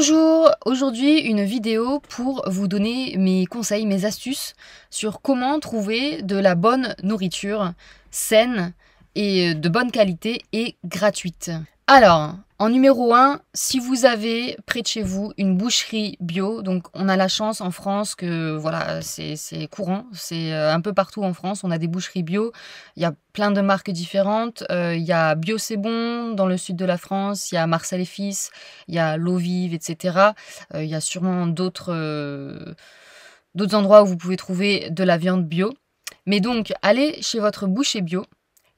Bonjour, aujourd'hui une vidéo pour vous donner mes conseils, mes astuces sur comment trouver de la bonne nourriture saine et de bonne qualité et gratuite. Alors, en numéro 1, si vous avez près de chez vous une boucherie bio, donc on a la chance en France que voilà, c'est courant, c'est un peu partout en France, on a des boucheries bio, il y a plein de marques différentes, il y a Bio C'est Bon dans le sud de la France, il y a Marcel et Fils, il y a L'Eau Vive, etc. Il y a sûrement d'autres endroits où vous pouvez trouver de la viande bio. Mais donc, allez chez votre boucher bio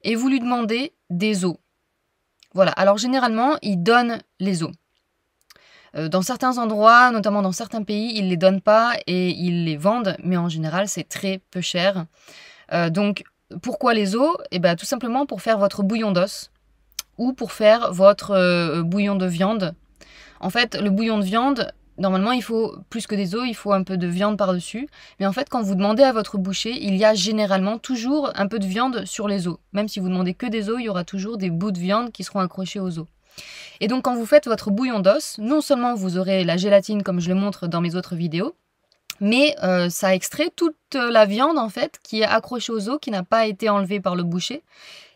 et vous lui demandez des os. Voilà, alors généralement, ils donnent les os. Dans certains endroits, notamment dans certains pays, ils ne les donnent pas et ils les vendent, mais en général, c'est très peu cher. Donc, pourquoi les os? Eh bien, tout simplement pour faire votre bouillon d'os ou pour faire votre bouillon de viande. En fait, le bouillon de viande, normalement, il faut plus que des os, il faut un peu de viande par-dessus. Mais en fait, quand vous demandez à votre boucher, il y a généralement toujours un peu de viande sur les os. Même si vous demandez que des os, il y aura toujours des bouts de viande qui seront accrochés aux os. Et donc, quand vous faites votre bouillon d'os, non seulement vous aurez la gélatine comme je le montre dans mes autres vidéos, mais ça extrait toute la viande en fait qui est accrochée aux os, qui n'a pas été enlevée par le boucher.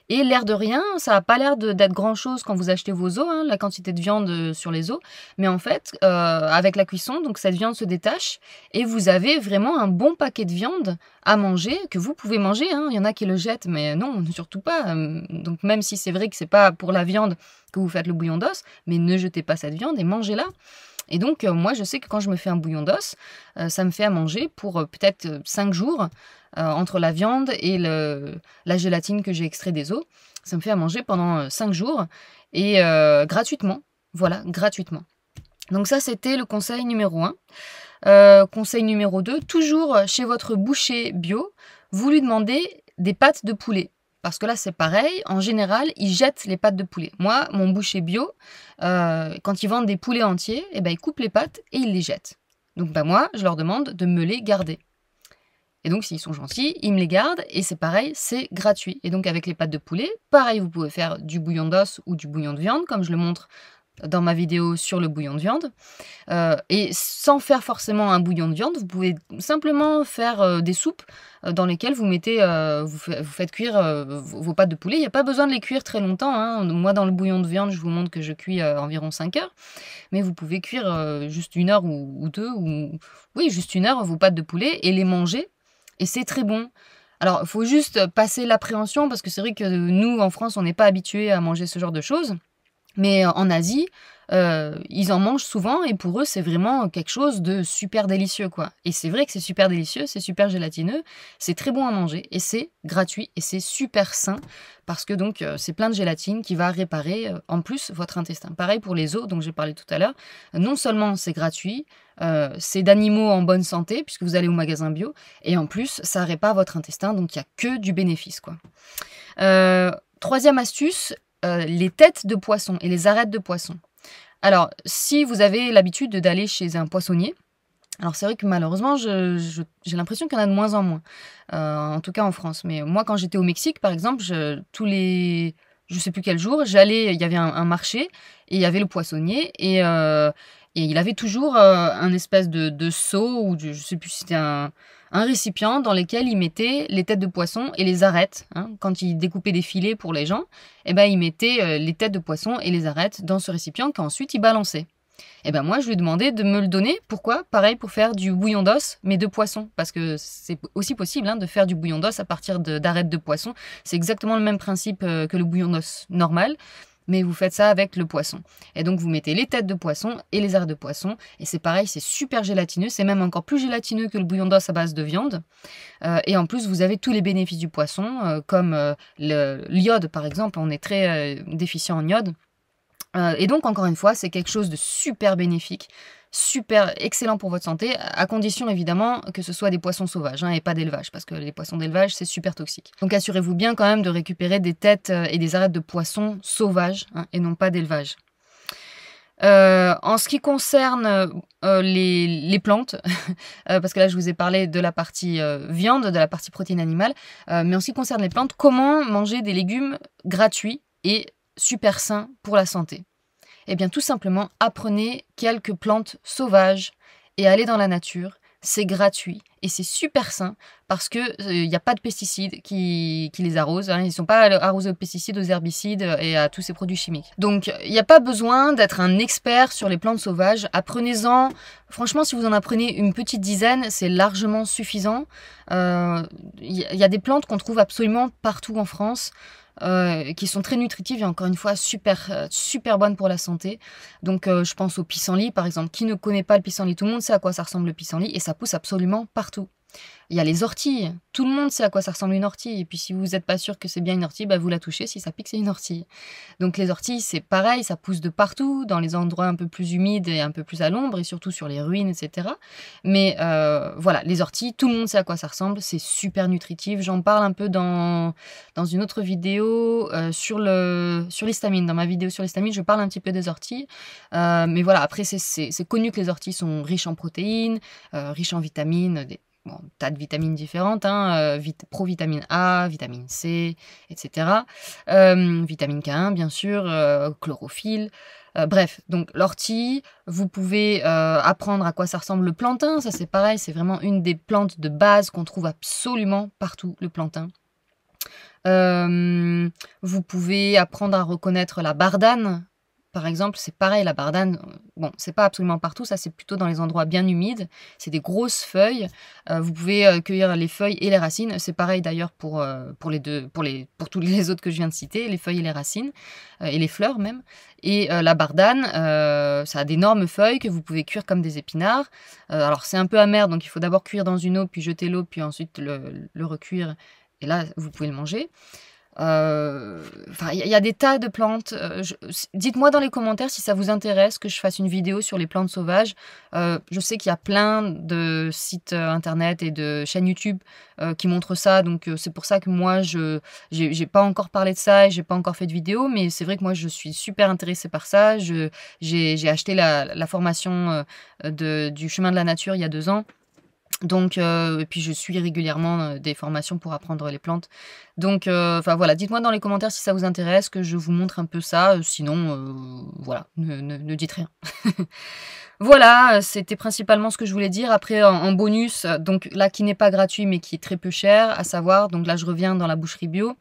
Et l'air de rien, ça n'a pas l'air d'être grand-chose quand vous achetez vos os, hein, la quantité de viande sur les os. Mais en fait, avec la cuisson, donc cette viande se détache et vous avez vraiment un bon paquet de viande à manger que vous pouvez manger. Hein. Il y en a qui le jettent, mais non, surtout pas. Donc même si c'est vrai que c'est pas pour la viande que vous faites le bouillon d'os, mais ne jetez pas cette viande et mangez-la. Et donc, moi, je sais que quand je me fais un bouillon d'os, ça me fait à manger pour peut-être 5 jours entre la viande et la gélatine que j'ai extrait des os. Ça me fait à manger pendant 5 jours et gratuitement. Voilà, gratuitement. Donc ça, c'était le conseil numéro 1. Conseil numéro 2, toujours chez votre boucher bio, vous lui demandez des pâtes de poulet. Parce que là, c'est pareil. En général, ils jettent les pâtes de poulet. Moi, mon boucher bio, quand ils vendent des poulets entiers, eh ben, ils coupent les pâtes et ils les jettent. Donc moi, je leur demande de me les garder. Et donc, s'ils sont gentils, ils me les gardent. Et c'est pareil, c'est gratuit. Et donc, avec les pâtes de poulet, pareil, vous pouvez faire du bouillon d'os ou du bouillon de viande, comme je le montre dans ma vidéo sur le bouillon de viande. Et sans faire forcément un bouillon de viande, vous pouvez simplement faire des soupes dans lesquelles vous mettez, vous faites cuire vos pâtes de poulet. Il n'y a pas besoin de les cuire très longtemps. Hein. Moi, dans le bouillon de viande, je vous montre que je cuis environ 5 heures. Mais vous pouvez cuire juste 1 heure ou 2, ou oui, juste 1 heure vos pâtes de poulet et les manger. Et c'est très bon. Alors, il faut juste passer l'appréhension parce que c'est vrai que nous, en France, on n'est pas habitués à manger ce genre de choses. Mais en Asie, ils en mangent souvent et pour eux, c'est vraiment quelque chose de super délicieux, quoi. Et c'est vrai que c'est super délicieux, c'est super gélatineux, c'est très bon à manger et c'est gratuit et c'est super sain parce que donc c'est plein de gélatine qui va réparer en plus votre intestin. Pareil pour les os dont j'ai parlé tout à l'heure. Non seulement c'est gratuit, c'est d'animaux en bonne santé puisque vous allez au magasin bio et en plus ça répare votre intestin donc il n'y a que du bénéfice, quoi. Troisième astuce, les têtes de poisson et les arêtes de poisson. Alors, si vous avez l'habitude d'aller chez un poissonnier, alors c'est vrai que malheureusement, j'ai l'impression qu'il y en a de moins en moins, en tout cas en France. Mais moi, quand j'étais au Mexique, par exemple, je sais plus quel jour, j'allais, il y avait un marché et il y avait le poissonnier et il avait toujours un espèce de seau ou je sais plus si c'était un récipient dans lequel il mettait les têtes de poisson et les arêtes. Hein. Quand il découpait des filets pour les gens, eh ben, il mettait les têtes de poisson et les arêtes dans ce récipient qu'ensuite il balançait. Et ben moi, je lui ai demandé de me le donner. Pourquoi? Pareil, pour faire du bouillon d'os, mais de poisson. Parce que c'est aussi possible hein, de faire du bouillon d'os à partir d'arêtes de poisson. C'est exactement le même principe que le bouillon d'os normal. Mais vous faites ça avec le poisson. Et donc, vous mettez les têtes de poisson et les arêtes de poisson. Et c'est pareil, c'est super gélatineux. C'est même encore plus gélatineux que le bouillon d'os à base de viande. Et en plus, vous avez tous les bénéfices du poisson, comme l'iode, par exemple. On est très déficient en iode. Et donc, encore une fois, c'est quelque chose de super bénéfique, super excellent pour votre santé, à condition évidemment que ce soit des poissons sauvages hein, et pas d'élevage, parce que les poissons d'élevage, c'est super toxique. Donc assurez-vous bien quand même de récupérer des têtes et des arêtes de poissons sauvages hein, et non pas d'élevage. En ce qui concerne les plantes, parce que là je vous ai parlé de la partie viande, de la partie protéine animale, mais en ce qui concerne les plantes, comment manger des légumes gratuits et super sains pour la santé? Eh bien tout simplement, apprenez quelques plantes sauvages et allez dans la nature. C'est gratuit et c'est super sain parce que il n'y a pas de pesticides qui les arrosent. Hein. Ils ne sont pas arrosés aux pesticides, aux herbicides et à tous ces produits chimiques. Donc il n'y a pas besoin d'être un expert sur les plantes sauvages. Apprenez-en. Franchement, si vous en apprenez une petite dizaine, c'est largement suffisant. Il y a des plantes qu'on trouve absolument partout en France. Qui sont très nutritives et encore une fois super bonnes pour la santé. Donc je pense au pissenlit par exemple. Qui ne connaît pas le pissenlit? Tout le monde sait à quoi ça ressemble le pissenlit et ça pousse absolument partout. Il y a les orties. Tout le monde sait à quoi ça ressemble une ortie. Et puis si vous n'êtes pas sûr que c'est bien une ortie, bah, vous la touchez. Si ça pique, c'est une ortie. Donc les orties, c'est pareil, ça pousse de partout, dans les endroits un peu plus humides et un peu plus à l'ombre, et surtout sur les ruines, etc. Mais voilà, les orties, tout le monde sait à quoi ça ressemble. C'est super nutritif. J'en parle un peu dans une autre vidéo sur l'histamine. Dans ma vidéo sur l'histamine, je parle un petit peu des orties. Mais voilà, après, c'est connu que les orties sont riches en protéines, riches en vitamines, bon, tas de vitamines différentes, hein, provitamine A, vitamine C, etc. Vitamine K1, bien sûr, chlorophylle. Bref, donc l'ortie, vous pouvez apprendre à quoi ça ressemble le plantain. Ça, c'est pareil, c'est vraiment une des plantes de base qu'on trouve absolument partout, le plantain. Vous pouvez apprendre à reconnaître la bardane. Par exemple, c'est pareil, la bardane, bon, c'est pas absolument partout, ça c'est plutôt dans les endroits bien humides, c'est des grosses feuilles, vous pouvez cueillir les feuilles et les racines, c'est pareil d'ailleurs pour tous les autres que je viens de citer, les feuilles et les racines, et les fleurs même, et la bardane, ça a d'énormes feuilles que vous pouvez cuire comme des épinards, alors c'est un peu amer, donc il faut d'abord cuire dans une eau, puis jeter l'eau, puis ensuite le recuire, et là vous pouvez le manger. Enfin, il y a des tas de plantes. Dites-moi dans les commentaires si ça vous intéresse que je fasse une vidéo sur les plantes sauvages. Je sais qu'il y a plein de sites internet et de chaînes YouTube qui montrent ça, donc c'est pour ça que moi j'ai pas encore parlé de ça et j'ai pas encore fait de vidéo, mais c'est vrai que moi je suis super intéressée par ça. J'ai acheté la formation du chemin de la nature il y a 2 ans. Donc, et puis je suis régulièrement des formations pour apprendre les plantes. Donc, enfin voilà, dites-moi dans les commentaires si ça vous intéresse, que je vous montre un peu ça. Sinon, voilà, ne dites rien. Voilà, c'était principalement ce que je voulais dire. Après, en bonus, donc là qui n'est pas gratuit mais qui est très peu cher, à savoir, donc là je reviens dans la boucherie bio.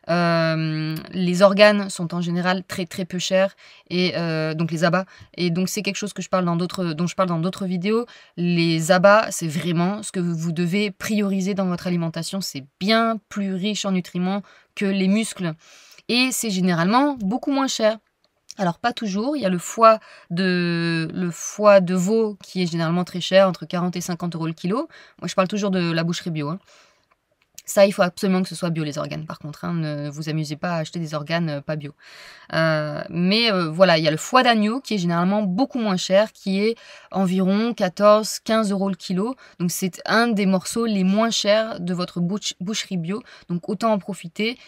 Les organes sont en général très peu chers et donc les abats, et donc c'est quelque chose que je parle dont je parle dans d'autres vidéos. Les abats, c'est vraiment ce que vous devez prioriser dans votre alimentation. C'est bien plus riche en nutriments que les muscles et c'est généralement beaucoup moins cher. Alors pas toujours, il y a le foie de veau qui est généralement très cher, entre 40 et 50 € le kilo. Moi je parle toujours de la boucherie bio, hein. Ça, il faut absolument que ce soit bio, les organes, par contre. Hein, ne vous amusez pas à acheter des organes pas bio. Voilà, il y a le foie d'agneau qui est généralement beaucoup moins cher, qui est environ 14-15 € le kilo. Donc, c'est un des morceaux les moins chers de votre boucherie bio. Donc, autant en profiter.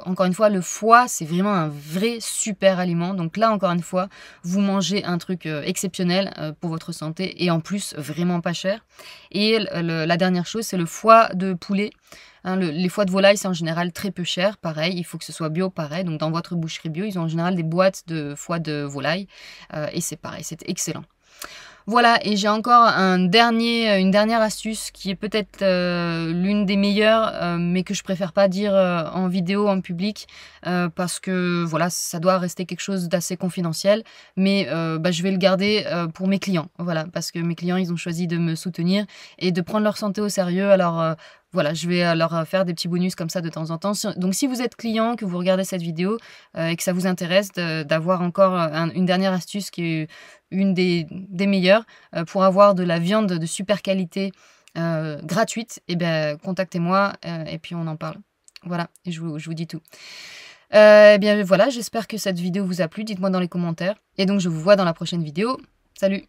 Encore une fois, le foie, c'est vraiment un vrai super aliment. Donc là, encore une fois, vous mangez un truc exceptionnel pour votre santé et en plus, vraiment pas cher. Et la dernière chose, c'est le foie de poulet. Hein, les foies de volaille, c'est en général très peu cher. Pareil, il faut que ce soit bio, pareil. Donc, dans votre boucherie bio, ils ont en général des boîtes de foie de volaille. Et c'est pareil, c'est excellent. Voilà, et j'ai encore une dernière astuce qui est peut-être l'une des meilleures, mais que je préfère pas dire en vidéo, en public, parce que voilà, ça doit rester quelque chose d'assez confidentiel, mais je vais le garder pour mes clients, voilà, parce que mes clients, ils ont choisi de me soutenir et de prendre leur santé au sérieux, alors voilà, je vais leur faire des petits bonus comme ça de temps en temps. Donc si vous êtes client, que vous regardez cette vidéo et que ça vous intéresse d'avoir encore une dernière astuce qui est une des meilleures pour avoir de la viande de super qualité gratuite, eh bien contactez-moi et puis on en parle. Voilà, et je vous dis tout. Eh bien voilà, j'espère que cette vidéo vous a plu. Dites-moi dans les commentaires. Et donc je vous vois dans la prochaine vidéo. Salut!